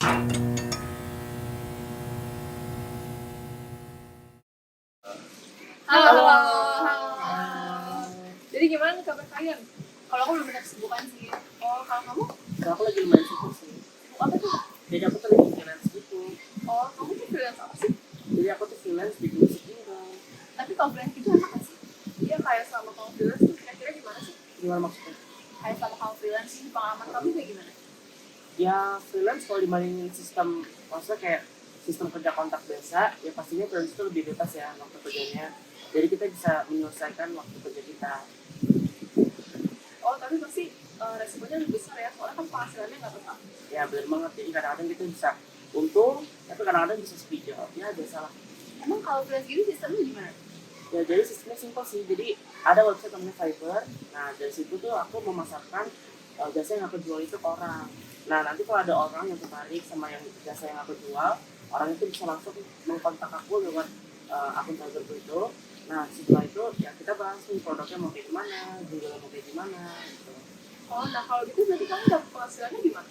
Halo. Halo. Jadi gimana kabar kalian? Kalau aku belum ada kesibukan sih. Oh, kalau kamu? Kalau aku lagi lumayan sibuk sih. Sibuk apa tuh? Jadi aku tuh lagi freelance gitu. Oh, kamu tuh freelance apa sih? Jadi aku tuh freelance di musik juga. Tapi kalau freelance itu enak gak sih? Iya, kayak selama kamu freelance tuh kira-kira gimana sih? Gimana maksudnya? Kayak selama kamu freelance ini pengalaman kamu kayak gimana? Ya freelance kalau dibandingin sistem, maksudnya kayak sistem kerja kontrak biasa, ya pastinya freelance itu lebih bebas ya waktu kerjanya. Jadi kita bisa menyelesaikan waktu kerja kita. Oh, tapi pasti resikonya lebih besar ya, soalnya kan penghasilannya nggak tetap. Ya benar banget. Jadi kadang-kadang kita bisa untung, tapi kadang-kadang bisa sepi job. Ya biasalah. Emang kalau freelance gitu sistemnya gimana? Ya jadi sistemnya simpel sih. Jadi ada website namanya Fiverr. Nah dari situ tuh aku memasarkan jasa yang aku jual itu ke orang. Nah nanti kalau ada orang yang tertarik sama yang jasa yang aku jual, orang itu bisa langsung mengkontak aku lewat akun Fiverr itu. Nah setelah itu ya kita bahas nih produknya mau kayak gimana, jualnya mau kayak gimana gitu. Oh, nah kalau gitu berarti kamu dapat penghasilannya gimana?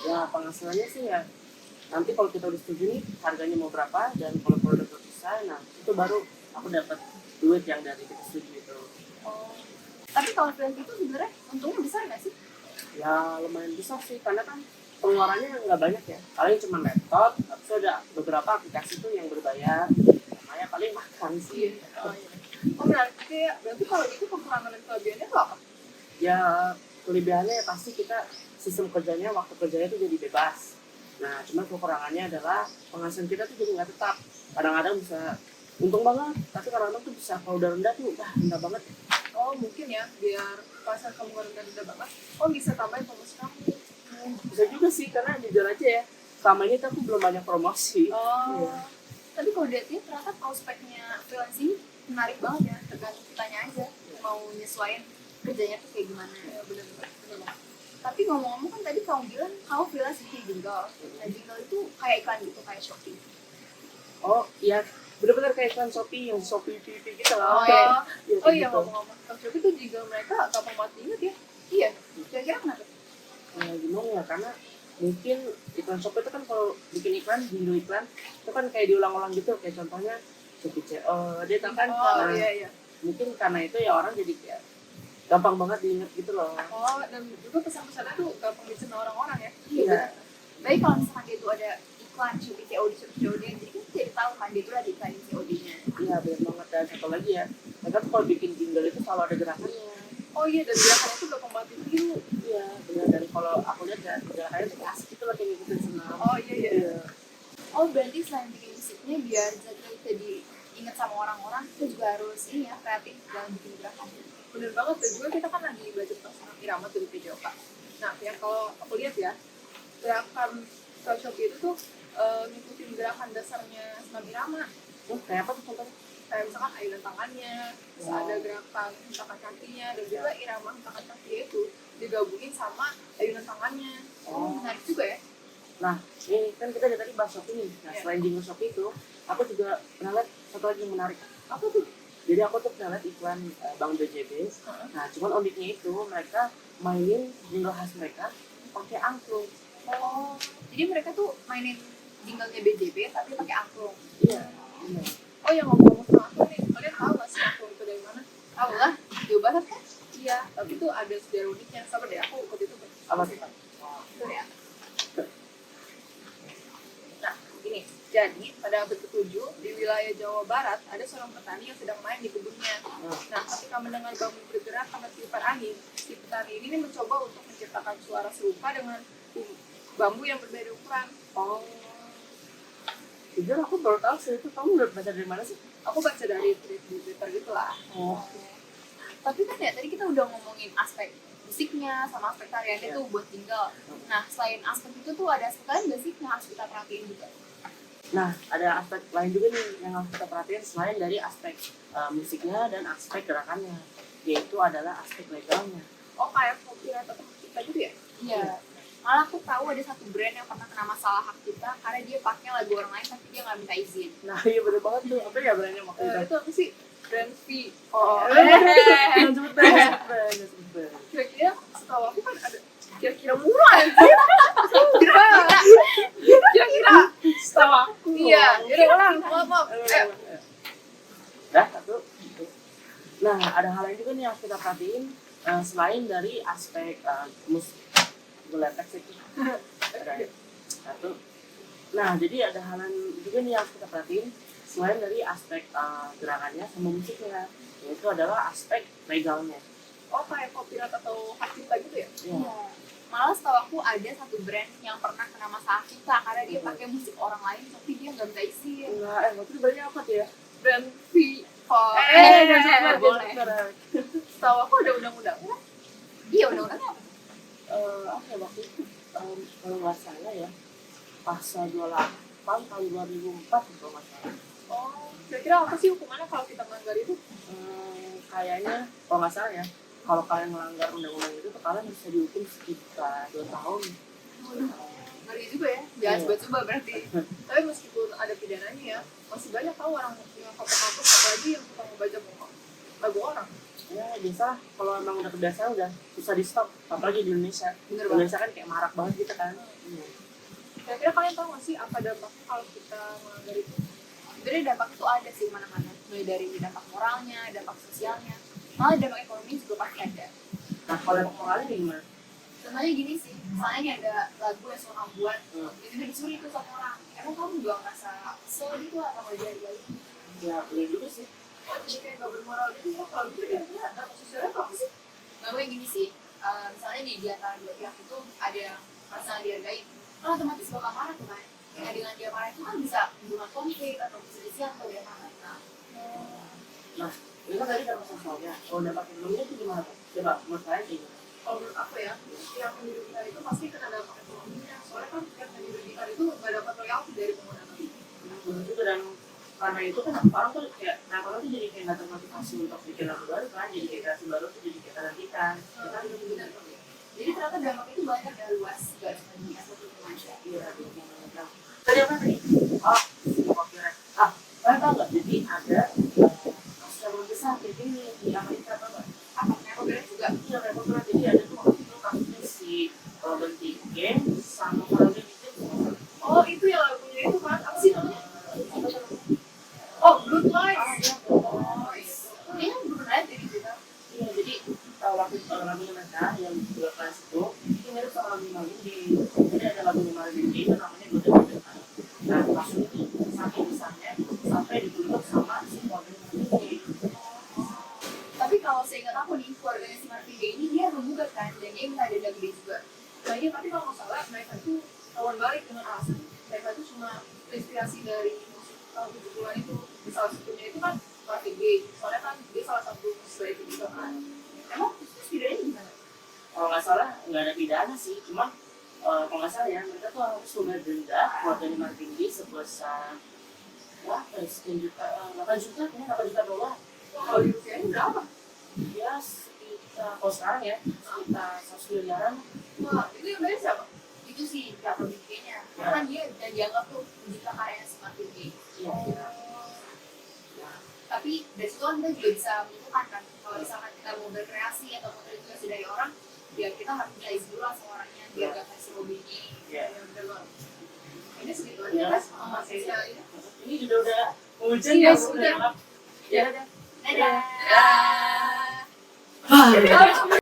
Ya penghasilannya sih ya nanti kalau kita udah setuju nih harganya mau berapa dan kalau produk udah selesai, nah itu baru aku dapat duit yang dari kita setuju itu. Oh, Tapi kalau freelance itu sebenarnya untungnya besar gak sih? Ya lumayan besar sih karena kan pengeluarannya nggak banyak ya, paling cuma laptop, habis itu ada beberapa aplikasi tuh yang berbayar, makanya paling makan sih. oh iya. Oh, berarti kalau gitu kekurangan dan kelebihannya tuh apa? Ya kelebihannya ya pasti kita sistem kerjanya, waktu kerjanya tuh jadi bebas. Nah cuma kekurangannya adalah penghasilan kita tuh jadi nggak tetap, kadang-kadang bisa untung banget tapi kadang-kadang tuh bisa kalau udah rendah tuh rendah banget. Oh, mungkin ya, biar pasar kamu nggak rendah banget. Oh, bisa tambahin promosi kamu. Bisa juga sih karena jujur aja ya selama ini tuh aku belum banyak promosi. Oh, Iya. Tapi kalau dilihat ternyata prospeknya freelance ini menarik banget ya. Tergantung kitanya aja mau nyesuaiin kerjanya tuh kayak gimana. ya benar-benar. Tapi ngomong-ngomong kan tadi kamu bilang kamu freelance di Jingle. Nah Jingle itu kayak iklan gitu, kayak Shopee. Oh iya, bener-bener kayak iklan Shopee yang Shopee TV gitu Oh, loh. iya. Iya, Oh kayak iya, gitu. ngomong-ngomong tentang Shopee tuh juga mereka gampang banget diinget ya. Iya, kira-kira kenapa? Ya, gimana ya, karena mungkin iklan Shopee itu kan kalau bikin iklan, jingle iklan itu kan kayak diulang-ulang gitu, kayak contohnya Shopee CO, dia tahu kan. Oh Nah, iya. mungkin karena itu ya orang jadi kayak gampang banget diinget gitu loh. Oh, dan juga pesan-pesannya tuh gampang dicerna orang-orang ya. Iya. Tapi kalau misalkan dia tuh ada iklan Shopee COD, jadi kan kita jadi tahu kan dia tuh ada iklan COD-nya. Iya, benar banget. Dan satu lagi ya, mereka tuh kalau bikin jingle itu selalu ada gerakannya. Oh iya, dan gerakannya tuh gampang banget ditiru. Iya, benar. Dan kalau aku lihat ya, gerakannya tuh asik gitu loh, kayak ngikutin senam. Oh iya. Oh berarti selain bikin musiknya biar kita diingat sama orang-orang, kita juga harus ini ya kreatif dalam bikin gerakan. Bener banget, dan juga kita kan lagi belajar tentang irama tuh di PJOK. Nah, yang kalau aku lihat ya, gerakan ke Shopee itu tuh ngikutin gerakan dasarnya senam irama. Kayak apa tuh contohnya? Kayak misalkan ayunan tangannya, terus Wow. ada gerakan hentakan kakinya, dan juga irama hentakan kakinya itu digabungin sama ayunan tangannya. Oh menarik juga ya. Nah, ini kan kita dari tadi bahas Shopee nih. Nah, Iya. selain jingle Shopee itu, aku juga pernah lihat satu lagi yang menarik. Apa tuh? Jadi aku tuh pernah lihat iklan Bank BJB. Nah, cuman uniknya itu mereka mainin jingle khas mereka pakai angklung. Oh jadi mereka tuh mainin jinglenya BJB tapi pakai angklung. Iya. Iya. Oh yang ngomong-ngomong soal aku nih, kalian tahu gak sih aku itu dari mana? Tahu lah, Jawa Barat kan? Iya, tapi tuh ada sejarah uniknya. Sabar deh, aku waktu itu Apa sih? Betul ya. Nah, gini. Jadi, pada abad ke-7, di wilayah Jawa Barat, ada seorang petani yang sedang main di kebunnya. Nah, ketika mendengar bambu bergerak karena tiupan angin, si petani ini mencoba untuk menciptakan suara serupa dengan bambu yang berbeda ukuran. Oh. Jujur aku baru tahu sih itu. Kamu udah baca dari mana sih? Aku baca dari Twitter gitu lah. Oh. Tapi kan ya tadi kita udah ngomongin aspek musiknya sama aspek tariannya tuh buat jingle. Nah selain aspek itu tuh ada aspek lain nggak sih yang harus kita perhatiin juga? Nah, ada aspek lain juga nih yang harus kita perhatiin selain dari aspek musiknya dan aspek gerakannya, yaitu adalah aspek legalnya. Oh, kayak copyright atau hak cipta gitu ya? Iya. Malah aku tahu ada satu brand yang pernah kena masalah hak cipta karena dia pakai lagu orang lain tapi dia nggak minta izin. Nah, iya bener banget tuh. Apa ya brandnya waktu itu? Itu apa sih? Brand V. Oh, Eh. jangan sebut brand, jangan sebut brand. Kira-kira setahu aku kan ada kira-kira murah anjir. Gila. Iya, yaudah ulang. Maaf. Ayo. Dah, satu. Nah, ada hal lain juga nih yang harus kita perhatiin selain dari aspek musik. Gue teks itu. Ada satu. Nah, jadi ada hal lain juga nih yang harus kita perhatiin selain dari aspek gerakannya sama musiknya, yaitu adalah aspek legalnya. Oh, kayak copyright atau hak cipta gitu ya? Iya. Malah setahu aku ada satu brand yang pernah kena masalah cipta karena dia pakai musik orang lain tapi dia nggak minta izin. Enggak, waktu itu banyak apa tuh ya? Brand V. Jangan boleh. Setahu aku ada undang-undangnya. Iya undang-undangnya apa? Apa ya waktu itu kalau nggak salah ya pasal 28 tahun 2004 kalau nggak salah. Oh, kira-kira apa sih hukumannya kalau kita melanggar itu? Kayaknya kalau nggak salah ya, kalau kalian melanggar undang-undang itu kalian bisa dihukum sekitar 2 tahun. Ngeri juga ya, jangan coba-coba berarti. Tapi meskipun ada pidananya ya, masih banyak tahu orang yang foto-foto apalagi yang suka membaca lagu orang. Ya biasa kalau emang udah kebiasaan udah susah di stop, apalagi di Indonesia. Bener Indonesia kan kayak marak banget gitu kan. Kira-kira kalian tahu nggak sih apa dampaknya kalau kita melanggar itu? Sebenarnya dampak itu ada sih mana-mana. Mulai dari dampak moralnya, dampak sosialnya, malah dampak ekonomi juga pasti ada. Nah kalau yang moralnya gimana? Contohnya gini sih, misalnya nih ada lagu yang suka buat, tiba-tiba dicuri itu sama orang. Emang kamu juga ngerasa kesel gitu atau nggak jadi lagi? Ya boleh juga sih. Jadi kayak nggak bermoral gitu ya, kalau gitu ya dampak sosialnya apa sih? Nggak boleh gini sih, misalnya di antara dua pihak itu ada yang merasa dihargai, kan otomatis bakal marah tuh kan. Nah dengan dia marah itu kan bisa menimbulkan konflik atau perselisihan atau dia marah. Nah ini kan tadi dampak sosialnya. Kalau dampak ekonominya itu gimana tuh? Coba menurut saya gimana? Kalau menurut aku ya, yang dirugikan itu pasti kena dampak ekonominya. Soalnya kan yang dirugikan itu nggak dapat royalti dari pengguna nanti. Benar juga, dan karena itu kan orang tuh kayak orang tuh jadi kayak nggak termotivasi untuk bikin lagu baru kan, jadi kayak kreasi baru tuh jadi kita nantikan. Kita itu benar kan ya. Jadi ternyata dampak itu banyak dan luas, gak cuma di satu aja. Iya, benar. Tadi apa tadi? Oh, copyright. Kalian tahu nggak? Jadi ada kasus yang besar kayak gini di Amerika, tau nggak? Apa copyright juga? Iya, kayak copyright. Jadi ada tuh waktu itu kasusnya si Robin Thicke sama Robin Thicke. Oh, itu yang lagunya itu kan? Apa sih namanya? Apa namanya? Oh, Blood Lies. Iya, Oh, itu. Dia kan beneran jadi juga. iya, jadi waktu lagunya mereka yang dua kelas itu mirip sama lagu Malindi. Jadi ada lagu Malindi itu namanya Goda-Goda. Nah, kasus itu saking besarnya sampai dituntut sama si Robin Malindi. Tapi kalau saya ingat aku nih, keluarganya si Martin Day ini dia menggugat kan, dan dia minta denda gede juga. Nah, iya, tapi kalau nggak salah, mereka itu lawan balik dengan alasan mereka itu cuma inspirasi dari musik tahun 70-an itu. Salah satunya itu kan Martin Gaye. Soalnya kan dia salah satu musisi itu juga kan. Emang terus bedanya gimana? Kalau nggak salah nggak ada pidana sih, cuma kalau nggak salah ya mereka tuh harus membayar denda keluarganya Martin Gaye sebesar sekian juta, 8 juta, kayaknya 8 juta dolar. Kalau di Rusia ini berapa? Ya sekitar, kalau sekarang ya sekitar 100 miliaran. Wah, itu yang bayar siapa? Itu sih gak pemikirannya. Karena dia dan dianggap tuh mencipta karya si Martin Day. Iya. Tapi dari situ kan kita juga bisa menentukan kan, kalau misalkan kita mau berkreasi atau mau terinspirasi dari orang, ya kita harus minta izin dulu lah sama orangnya biar gak kasih hobi ini. Iya. Ya udah loh. Ini segitu Iya. aja kan? Masih ini. Ini juga udah hujan Iya, ya, sudah. Ya. Dadah! Dadah.